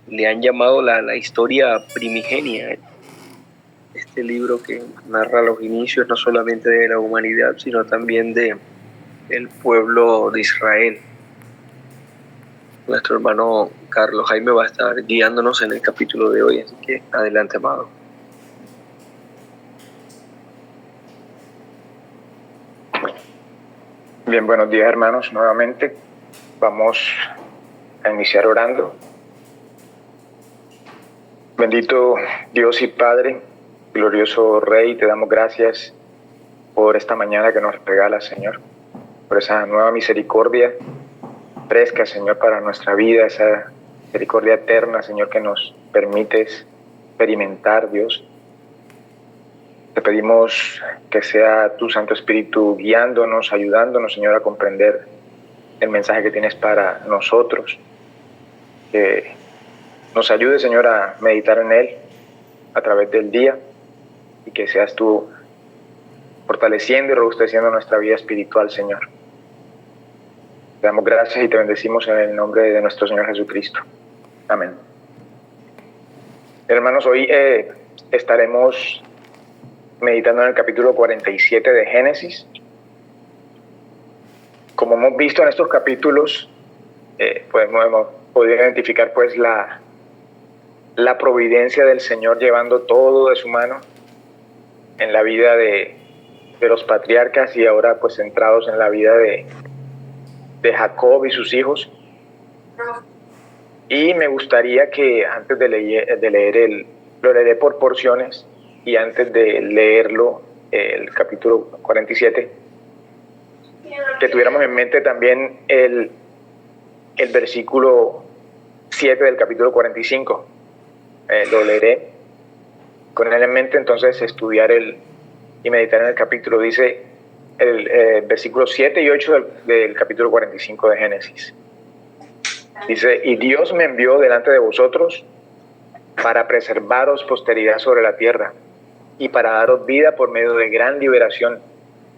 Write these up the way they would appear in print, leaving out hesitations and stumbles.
le han llamado la historia primigenia, este libro que narra los inicios no solamente de la humanidad, sino también del pueblo de Israel. Nuestro hermano Carlos Jaime va a estar guiándonos en el capítulo de hoy, así que adelante, amado. Bien, buenos días, hermanos. Nuevamente vamos a iniciar orando. Bendito Dios y Padre, glorioso Rey, te damos gracias por esta mañana que nos regalas, Señor, por esa nueva misericordia fresca, Señor, para nuestra vida, esa misericordia eterna, Señor, que nos permites experimentar, Dios. Te pedimos que sea tu Santo Espíritu guiándonos, ayudándonos, Señor, a comprender el mensaje que tienes para nosotros. Que nos ayude, Señor, a meditar en él a través del día y que seas tú fortaleciendo y robusteciendo nuestra vida espiritual, Señor. Te damos gracias y te bendecimos en el nombre de nuestro Señor Jesucristo. Amén. Hermanos, hoy estaremos meditando en el capítulo 47 de Génesis. Como hemos visto en estos capítulos, hemos podido identificar pues la providencia del Señor llevando todo de su mano en la vida de los patriarcas y ahora pues centrados en la vida de Jacob y sus hijos. Y me gustaría que antes de leer lo leeré por porciones, y antes de leerlo, el capítulo 47, que tuviéramos en mente también el versículo 7 del capítulo 45. Lo leeré con él en mente, entonces estudiar y meditar en el capítulo. Dice el versículo 7 y 8 del capítulo 45 de Génesis. Dice: y Dios me envió delante de vosotros para preservaros posteridad sobre la tierra y para daros vida por medio de gran liberación.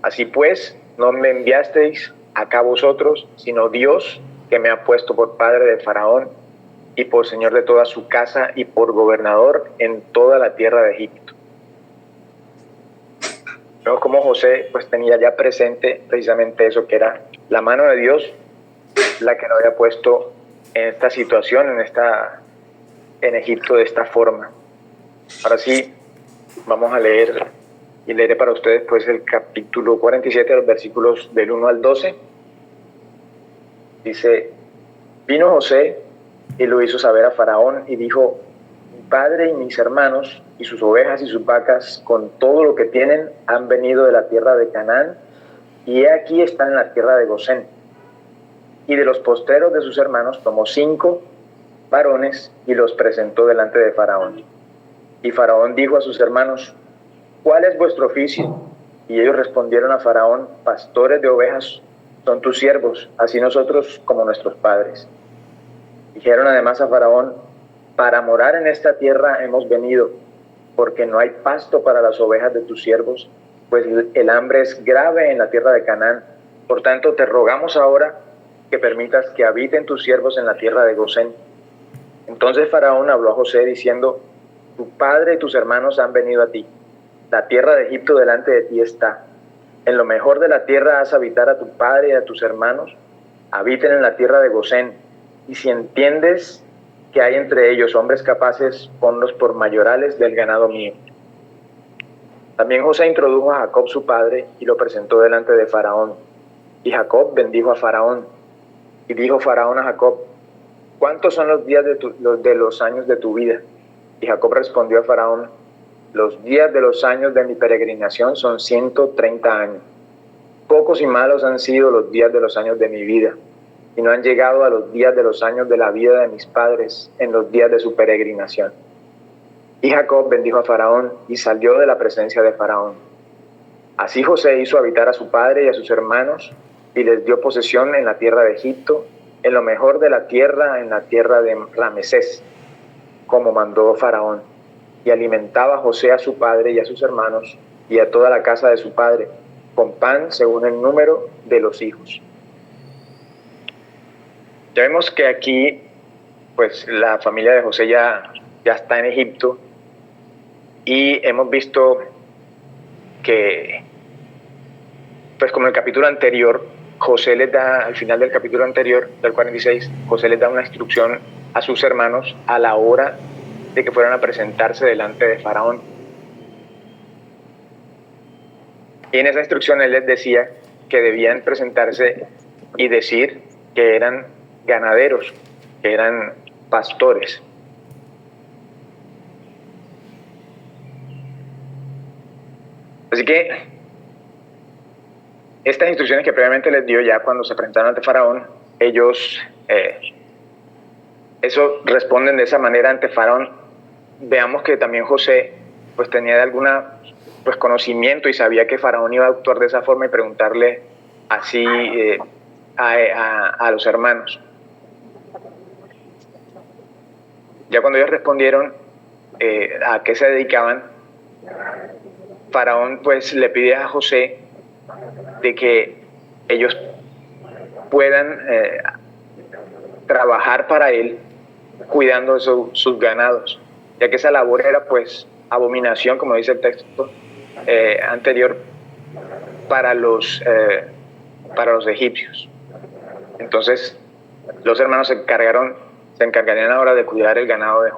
Así pues, no me enviasteis acá vosotros, sino Dios, que me ha puesto por padre de Faraón y por señor de toda su casa y por gobernador en toda la tierra de Egipto. Vemos cómo José pues tenía ya presente precisamente eso, que era la mano de Dios la que lo había puesto en esta situación, en Egipto de esta forma. Ahora sí, vamos a leer, y leeré para ustedes pues el capítulo 47, los versículos del 1 al 12. Dice: vino José y lo hizo saber a Faraón y dijo: mi padre y mis hermanos y sus ovejas y sus vacas con todo lo que tienen han venido de la tierra de Canaán, y he aquí están en la tierra de Gosén. Y de los posteros de sus hermanos tomó 5 varones y los presentó delante de Faraón. Y Faraón dijo a sus hermanos: ¿cuál es vuestro oficio? Y ellos respondieron a Faraón: pastores de ovejas son tus siervos, así nosotros como nuestros padres. Dijeron además a Faraón: para morar en esta tierra hemos venido, porque no hay pasto para las ovejas de tus siervos, pues el hambre es grave en la tierra de Canaán. Por tanto, te rogamos ahora que permitas que habiten tus siervos en la tierra de Gosén. Entonces Faraón habló a José diciendo: tu padre y tus hermanos han venido a ti. La tierra de Egipto delante de ti está. En lo mejor de la tierra haz habitar a tu padre y a tus hermanos. Habiten en la tierra de Gosén. Y si entiendes que hay entre ellos hombres capaces, ponlos por mayorales del ganado mío. También José introdujo a Jacob su padre y lo presentó delante de Faraón. Y Jacob bendijo a Faraón. Y dijo Faraón a Jacob: ¿cuántos son los días de los años de tu vida? Y Jacob respondió a Faraón: los días de los años de mi peregrinación son 130 años. Pocos y malos han sido los días de los años de mi vida, y no han llegado a los días de los años de la vida de mis padres en los días de su peregrinación. Y Jacob bendijo a Faraón y salió de la presencia de Faraón. Así José hizo habitar a su padre y a sus hermanos, y les dio posesión en la tierra de Egipto, en lo mejor de la tierra, en la tierra de Ramesés, como mandó Faraón. Y alimentaba José a su padre y a sus hermanos, y a toda la casa de su padre, con pan según el número de los hijos. Ya vemos que aquí pues la familia de José ya está en Egipto, y hemos visto que, pues como en el capítulo anterior, José les da, al final del capítulo anterior, del 46, José les da una instrucción a sus hermanos a la hora de que fueran a presentarse delante de Faraón. Y en esa instrucción él les decía que debían presentarse y decir que eran ganaderos, que eran pastores. Así que estas instrucciones que previamente les dio ya cuando se presentaron ante Faraón, ellos eso responden de esa manera ante Faraón. Veamos que también José pues tenía de alguna pues conocimiento y sabía que Faraón iba a actuar de esa forma y preguntarle así a los hermanos. Ya cuando ellos respondieron a qué se dedicaban, Faraón pues le pide a José de que ellos puedan trabajar para él cuidando de sus ganados, ya que esa labor era pues abominación, como dice el texto anterior, para los egipcios. Entonces los hermanos se encargarían ahora de cuidar el ganado de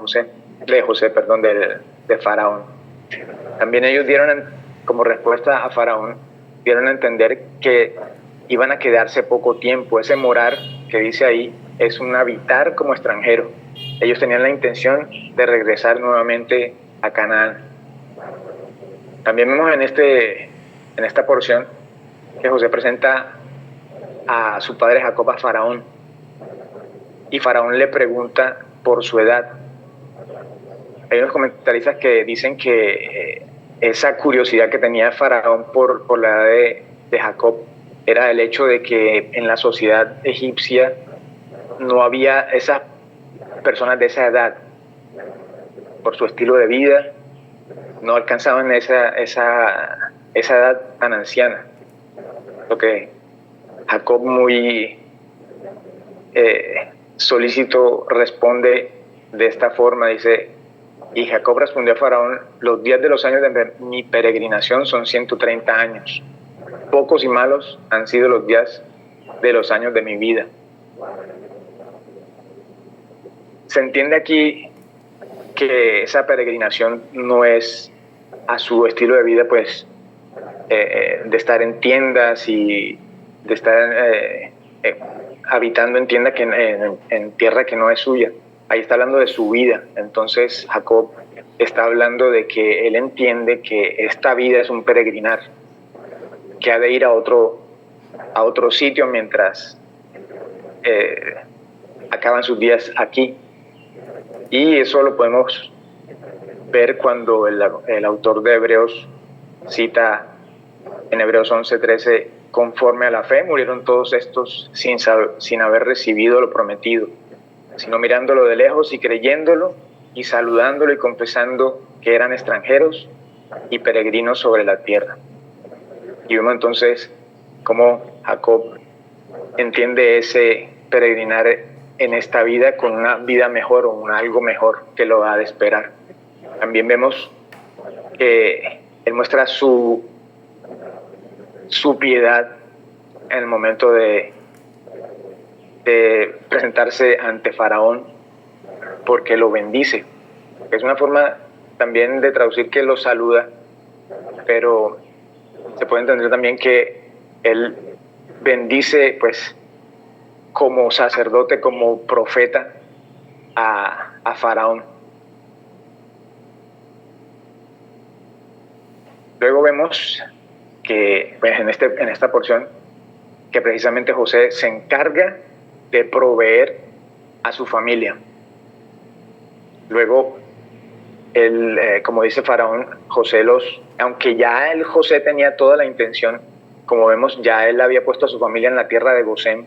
Faraón. También ellos dieron como respuesta a Faraón, dieron a entender que iban a quedarse poco tiempo. Ese morar que dice ahí es un habitar como extranjero. Ellos tenían la intención de regresar nuevamente a Canaán. También vemos en esta porción que José presenta a su padre Jacob a Faraón, y Faraón le pregunta por su edad. Hay unos comentaristas que dicen que esa curiosidad que tenía Faraón por la edad de Jacob era el hecho de que en la sociedad egipcia no había esas personas de esa edad. Por su estilo de vida no alcanzaban esa edad tan anciana. Lo que Jacob, muy solícito, responde de esta forma, dice: y Jacob respondió a Faraón: los días de los años de mi peregrinación son 130 años. Pocos y malos han sido los días de los años de mi vida. Se entiende aquí que esa peregrinación no es a su estilo de vida, pues, de estar en tiendas y de estar habitando en tiendas en tierra que no es suya. Ahí está hablando de su vida. Entonces Jacob está hablando de que él entiende que esta vida es un peregrinar, que ha de ir a otro sitio mientras acaban sus días aquí. Y eso lo podemos ver cuando el autor de Hebreos cita en Hebreos 11:13: conforme a la fe murieron todos estos sin haber recibido lo prometido, sino mirándolo de lejos y creyéndolo y saludándolo y confesando que eran extranjeros y peregrinos sobre la tierra. Y vemos entonces cómo Jacob entiende ese peregrinar en esta vida con una vida mejor o algo mejor que lo ha de esperar. También vemos que él muestra su piedad en el momento de presentarse ante Faraón, porque lo bendice. Es una forma también de traducir que lo saluda, pero se puede entender también que él bendice, pues, como sacerdote, como profeta a Faraón. Luego vemos que, pues, en esta porción, que precisamente José se encarga de proveer a su familia. Luego, como dice Faraón, José aunque ya José tenía toda la intención, como vemos, ya él había puesto a su familia en la tierra de Gosén,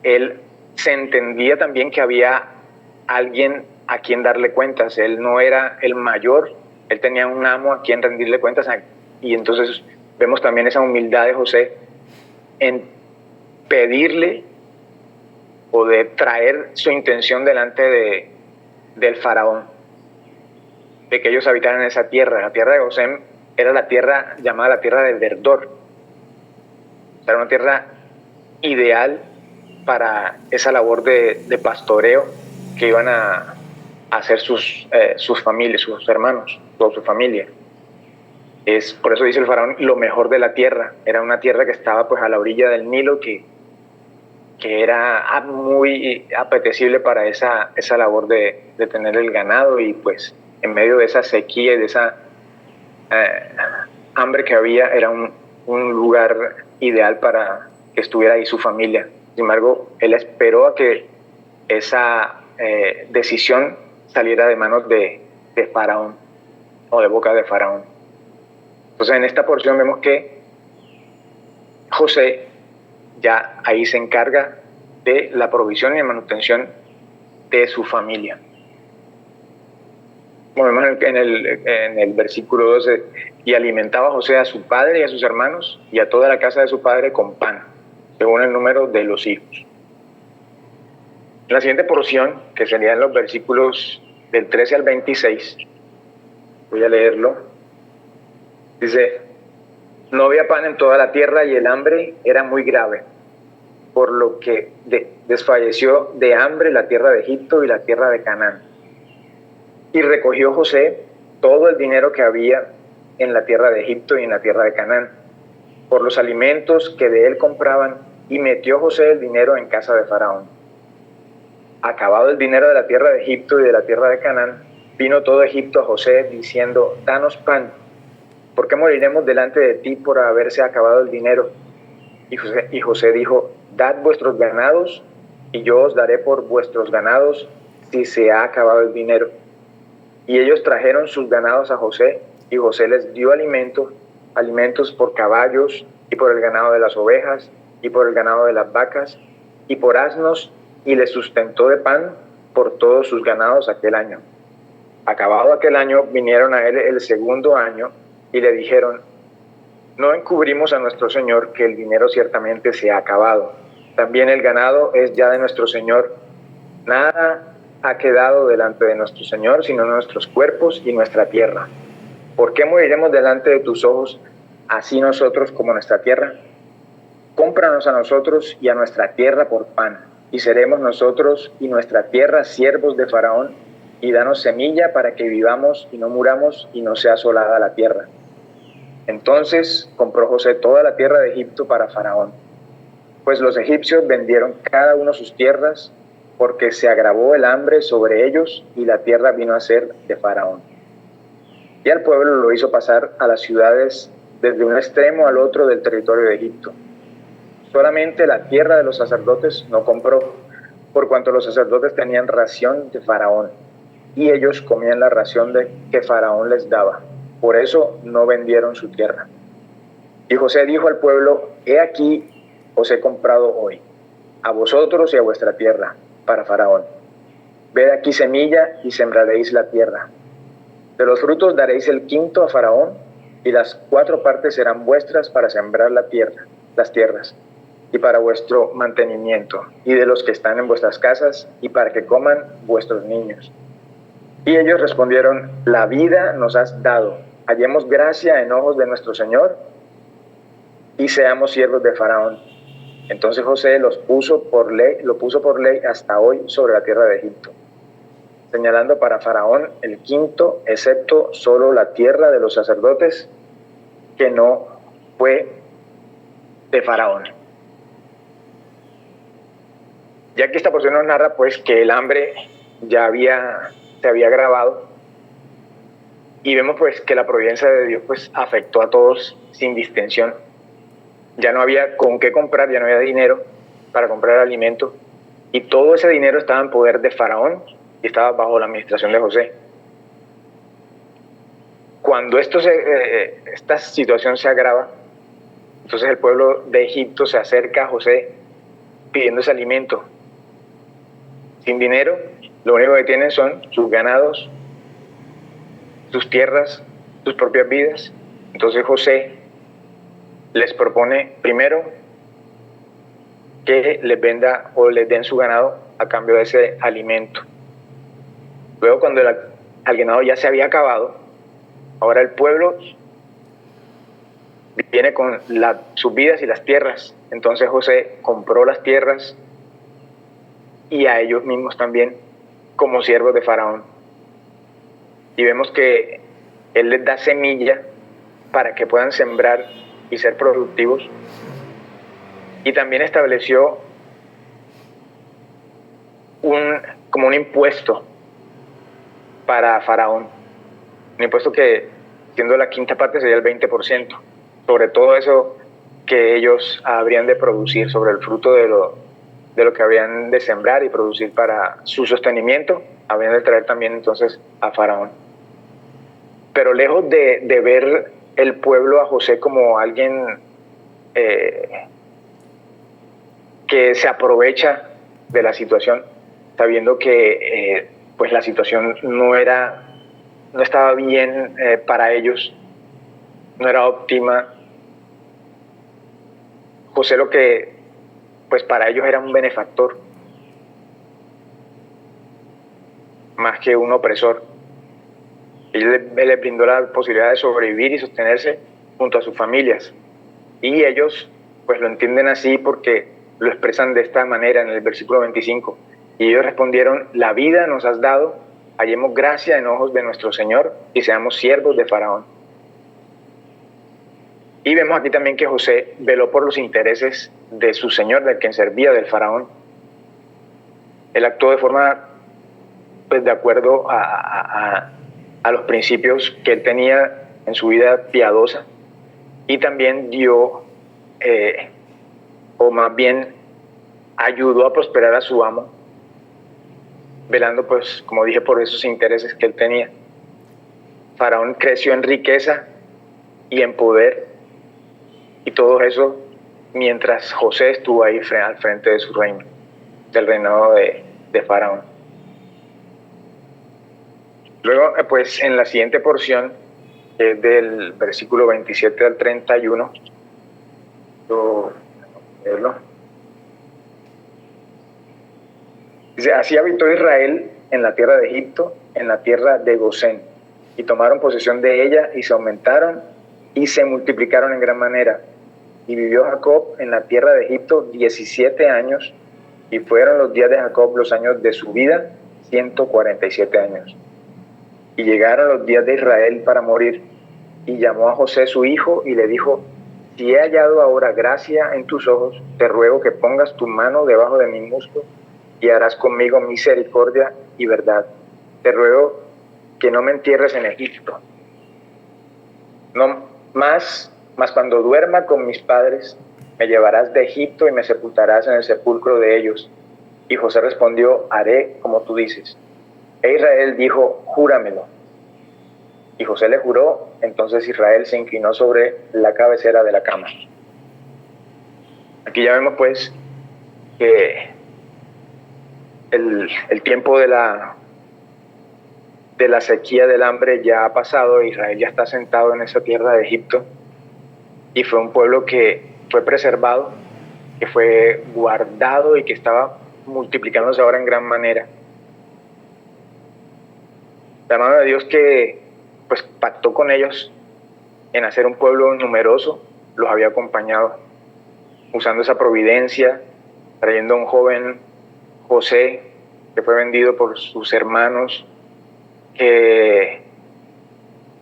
él se entendía también que había alguien a quien darle cuentas. Él no era el mayor, él tenía un amo a quien rendirle cuentas, y entonces vemos también esa humildad de José en pedirle poder traer su intención delante del faraón, de que ellos habitaran esa tierra. La tierra de Gosén era la tierra llamada la tierra del verdor. Era una tierra ideal para esa labor de pastoreo que iban a hacer sus familias, sus hermanos, toda su familia. Por eso dice el faraón, lo mejor de la tierra. Era una tierra que estaba pues a la orilla del Nilo, que era muy apetecible para esa labor de tener el ganado, y pues en medio de esa sequía y de esa hambre que había, era un lugar ideal para que estuviera ahí su familia. Sin embargo, él esperó a que esa decisión saliera de manos de Faraón, o de boca de Faraón. Entonces, en esta porción vemos que José ya ahí se encarga de la provisión y la manutención de su familia. Como vemos en el versículo 12, y alimentaba a José a su padre y a sus hermanos y a toda la casa de su padre con pan, según el número de los hijos. En la siguiente porción, que serían los versículos del 13 al 26, voy a leerlo. Dice: no había pan en toda la tierra y el hambre era muy grave, por lo que desfalleció de hambre la tierra de Egipto y la tierra de Canaán. Y recogió José todo el dinero que había en la tierra de Egipto y en la tierra de Canaán, por los alimentos que de él compraban, y metió José el dinero en casa de Faraón. Acabado el dinero de la tierra de Egipto y de la tierra de Canaán, vino todo Egipto a José diciendo: danos pan, ¿por qué moriremos delante de ti por haberse acabado el dinero? Y José dijo: dad vuestros ganados, y yo os daré por vuestros ganados si se ha acabado el dinero. Y ellos trajeron sus ganados a José, y José les dio alimentos por caballos, y por el ganado de las ovejas, y por el ganado de las vacas, y por asnos, y les sustentó de pan por todos sus ganados aquel año. Acabado aquel año, vinieron a él el segundo año, y le dijeron: no encubrimos a nuestro señor que el dinero ciertamente se ha acabado. También el ganado es ya de nuestro señor. Nada ha quedado delante de nuestro señor, sino nuestros cuerpos y nuestra tierra. ¿Por qué moriremos delante de tus ojos, así nosotros como nuestra tierra? Cómpranos a nosotros y a nuestra tierra por pan, y seremos nosotros y nuestra tierra siervos de Faraón, y danos semilla para que vivamos y no muramos, y no sea asolada la tierra. Entonces compró José toda la tierra de Egipto para Faraón, pues los egipcios vendieron cada uno sus tierras, porque se agravó el hambre sobre ellos, y la tierra vino a ser de Faraón. Y al pueblo lo hizo pasar a las ciudades desde un extremo al otro del territorio de Egipto. Solamente la tierra de los sacerdotes no compró, por cuanto los sacerdotes tenían ración de Faraón, y ellos comían la ración que Faraón les daba. Por eso no vendieron su tierra. Y José dijo al pueblo: he aquí, os he comprado hoy, a vosotros y a vuestra tierra, para Faraón. Ved aquí semilla y sembraréis la tierra. De los frutos daréis el quinto a Faraón, y las 4 partes serán vuestras para sembrar las tierras, y para vuestro mantenimiento, y de los que están en vuestras casas, y para que coman vuestros niños. Y ellos respondieron: la vida nos has dado, hallemos gracia en ojos de nuestro Señor, y seamos siervos de Faraón. Entonces José lo puso por ley hasta hoy sobre la tierra de Egipto, señalando para Faraón el quinto, excepto solo la tierra de los sacerdotes, que no fue de Faraón. Ya que esta porción nos narra pues que el hambre ya se había agravado, y vemos pues que la providencia de Dios pues afectó a todos sin distinción. Ya no había con qué comprar, ya no había dinero para comprar alimento, y todo ese dinero estaba en poder de Faraón y estaba bajo la administración de José. Cuando esta situación se agrava, entonces el pueblo de Egipto se acerca a José pidiendo ese alimento. Sin dinero, lo único que tienen son sus ganados, sus tierras, sus propias vidas. Entonces José les propone primero que les venda o les den su ganado a cambio de ese alimento. Luego, cuando el ganado ya se había acabado, ahora el pueblo viene con sus vidas y las tierras. Entonces José compró las tierras y a ellos mismos también como siervos de Faraón. Y vemos que él les da semilla para que puedan sembrar y ser productivos. Y también estableció como un impuesto para Faraón. Un impuesto que, siendo la quinta parte, sería el 20%. Sobre todo eso que ellos habrían de producir, sobre el fruto de lo que habían de sembrar y producir para su sostenimiento, habían de traer también entonces a Faraón. Pero lejos de ver el pueblo a José como alguien que se aprovecha de la situación, sabiendo que pues la situación no estaba bien para ellos, no era óptima. José lo que pues para ellos era un benefactor más que un opresor. Él les brindó la posibilidad de sobrevivir y sostenerse junto a sus familias, y ellos pues lo entienden así porque lo expresan de esta manera en el versículo 25. Y ellos respondieron: la vida nos has dado, hallemos gracia en ojos de nuestro Señor y seamos siervos de Faraón. Y vemos aquí también que José veló por los intereses de su Señor, del quien servía, del Faraón. Él actuó de forma pues de acuerdo a los principios que él tenía en su vida piadosa, y también dio o más bien ayudó a prosperar a su amo, velando pues, como dije, por esos intereses que él tenía. Faraón creció en riqueza y en poder, y todo eso mientras José estuvo ahí al frente de su reino, del reinado de Faraón. Luego, pues en la siguiente porción, del versículo 27 al 31, dice: así habitó Israel en la tierra de Egipto, en la tierra de Gosén, y tomaron posesión de ella, y se aumentaron y se multiplicaron en gran manera. Y vivió Jacob en la tierra de Egipto 17 años, y fueron los días de Jacob, los años de su vida, 147 años. Y llegaron los días de Israel para morir, y llamó a José su hijo y le dijo: si he hallado ahora gracia en tus ojos, te ruego que pongas tu mano debajo de mi muslo y harás conmigo misericordia y verdad. Te ruego que no me entierres en Egipto. No más cuando duerma con mis padres, me llevarás de Egipto y me sepultarás en el sepulcro de ellos. Y José respondió: haré como tú dices. E Israel dijo: júramelo. Y José le juró. Entonces Israel se inclinó sobre la cabecera de la cama. Aquí ya vemos pues que el tiempo de la sequía, del hambre, ya ha pasado. Israel ya está sentado en esa tierra de Egipto, y fue un pueblo que fue preservado, que fue guardado y que estaba multiplicándose ahora en gran manera. La mano de Dios, que pues pactó con ellos en hacer un pueblo numeroso, los había acompañado, usando esa providencia, trayendo a un joven José, que fue vendido por sus hermanos, que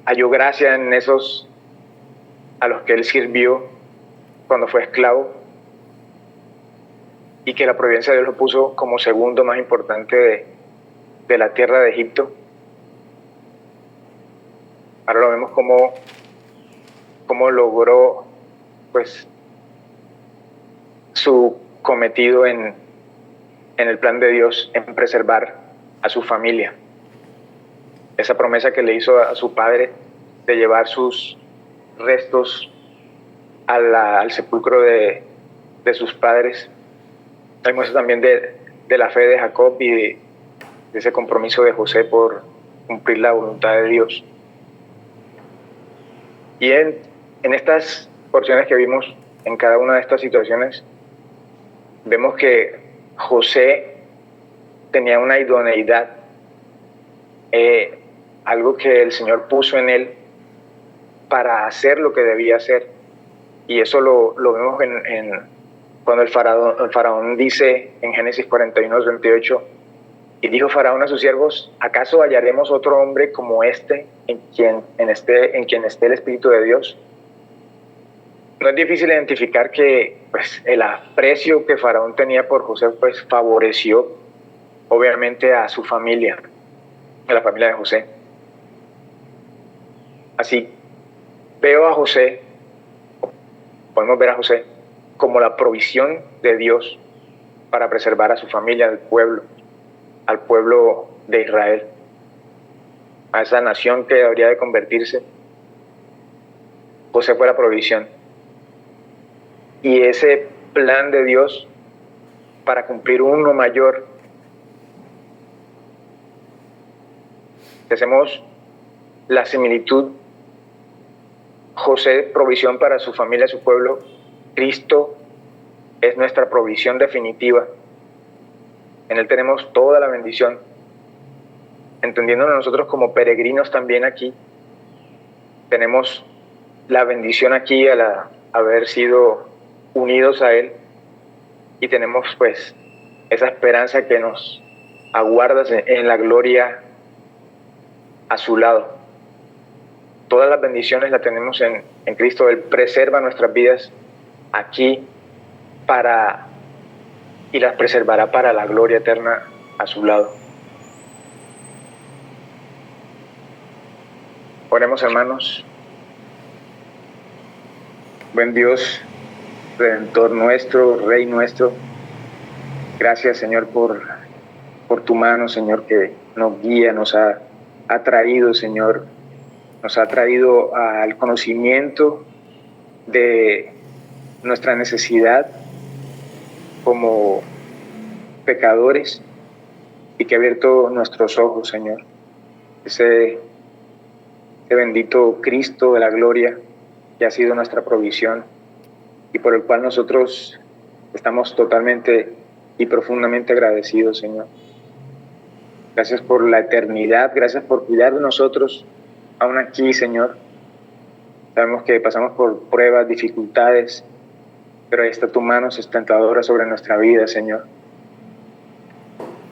halló gracia en esos a los que él sirvió cuando fue esclavo, y que la providencia de Dios lo puso como segundo más importante de la tierra de Egipto. Ahora lo vemos como logró pues su cometido en el plan de Dios, en preservar a su familia. Esa promesa que le hizo a su padre de llevar sus restos al sepulcro de sus padres. Hay muestra también de la fe de Jacob y de ese compromiso de José por cumplir la voluntad de Dios. Y en estas porciones que vimos, en cada una de estas situaciones, vemos que José tenía una idoneidad, algo que el Señor puso en él para hacer lo que debía hacer. Y eso lo vemos cuando el faraón dice en Génesis 41, 28, y dijo Faraón a sus siervos: ¿acaso hallaremos otro hombre como este en quien esté el Espíritu de Dios? No es difícil identificar que pues, el aprecio que Faraón tenía por José pues, favoreció obviamente a su familia, a la familia de José. Así podemos ver a José como la provisión de Dios para preservar a su familia, al pueblo de Israel, a esa nación que habría de convertirse. José fue la provisión. Y ese plan de Dios para cumplir uno mayor, si hacemos la similitud, José, provisión para su familia, su pueblo, Cristo es nuestra provisión definitiva. En Él tenemos toda la bendición, entendiéndonos nosotros como peregrinos también aquí. Tenemos la bendición aquí al haber sido unidos a Él, y tenemos pues esa esperanza que nos aguarda en la gloria a su lado. Todas las bendiciones las tenemos en Cristo. Él preserva nuestras vidas aquí y las preservará para la gloria eterna a su lado. Oremos, hermanos. Buen Dios, Redentor nuestro, Rey nuestro, gracias, Señor, por tu mano, Señor, que nos guía, nos ha traído, Señor, nos ha traído al conocimiento de nuestra necesidad como pecadores, y que ha abierto nuestros ojos, Señor. Ese bendito Cristo de la gloria, que ha sido nuestra provisión y por el cual nosotros estamos totalmente y profundamente agradecidos, Señor. Gracias por la eternidad, gracias por cuidar de nosotros aún aquí, Señor. Sabemos que pasamos por pruebas, dificultades, pero ahí está tu mano sustentadora sobre nuestra vida, Señor.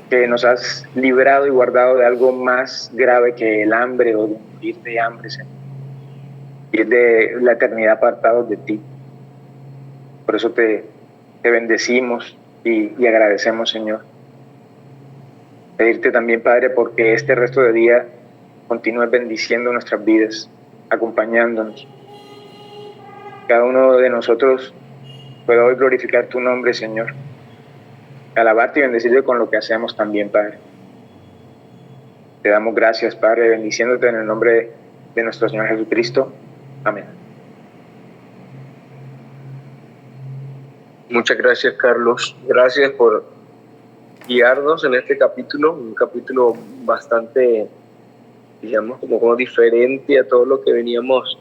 Que nos has librado y guardado de algo más grave que el hambre o de morir de hambre, Señor. Y es de la eternidad apartados de ti. Por eso te bendecimos y agradecemos, Señor. Pedirte también, Padre, porque este resto de día continúes bendiciendo nuestras vidas, acompañándonos. Cada uno de nosotros pueda hoy glorificar tu nombre, Señor. Alabarte y bendecirte con lo que hacemos también, Padre. Te damos gracias, Padre, bendiciéndote en el nombre de nuestro Señor Jesucristo. Amén. Muchas gracias, Carlos. Gracias por guiarnos en este capítulo, un capítulo bastante, digamos, como diferente a todo lo que veníamos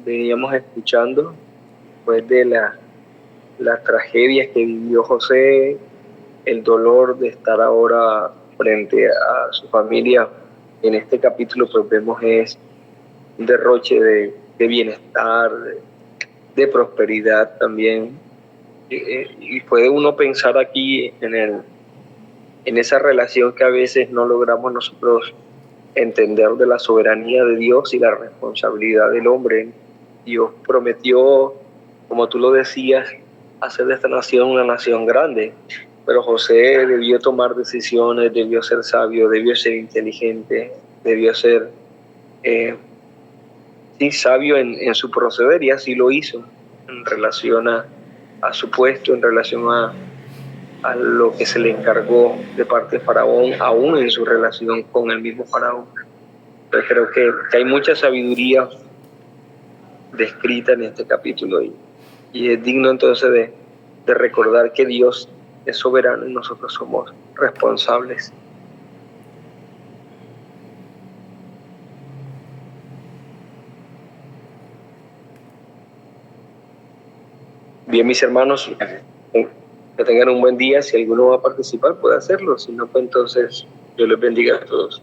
escuchando, después de las tragedias que vivió José, el dolor de estar ahora frente a su familia. En este capítulo pues vemos es un derroche de bienestar, de prosperidad también, y puede uno pensar aquí en esa relación que a veces no logramos nosotros entender de la soberanía de Dios y la responsabilidad del hombre. Dios prometió, como tú lo decías, hacer de esta nación una nación grande, pero José debió tomar decisiones, debió ser sabio, debió ser inteligente, debió ser sabio en su proceder, y así lo hizo en relación a su puesto, en relación a lo que se le encargó de parte de Faraón, aún en su relación con el mismo Faraón. Entonces creo que hay mucha sabiduría descrita en este capítulo, y es digno entonces de recordar que Dios es soberano y nosotros somos responsables. Bien, mis hermanos, Que tengan un buen día. Si alguno va a participar, puede hacerlo. Si no, pues entonces Dios les bendiga a todos.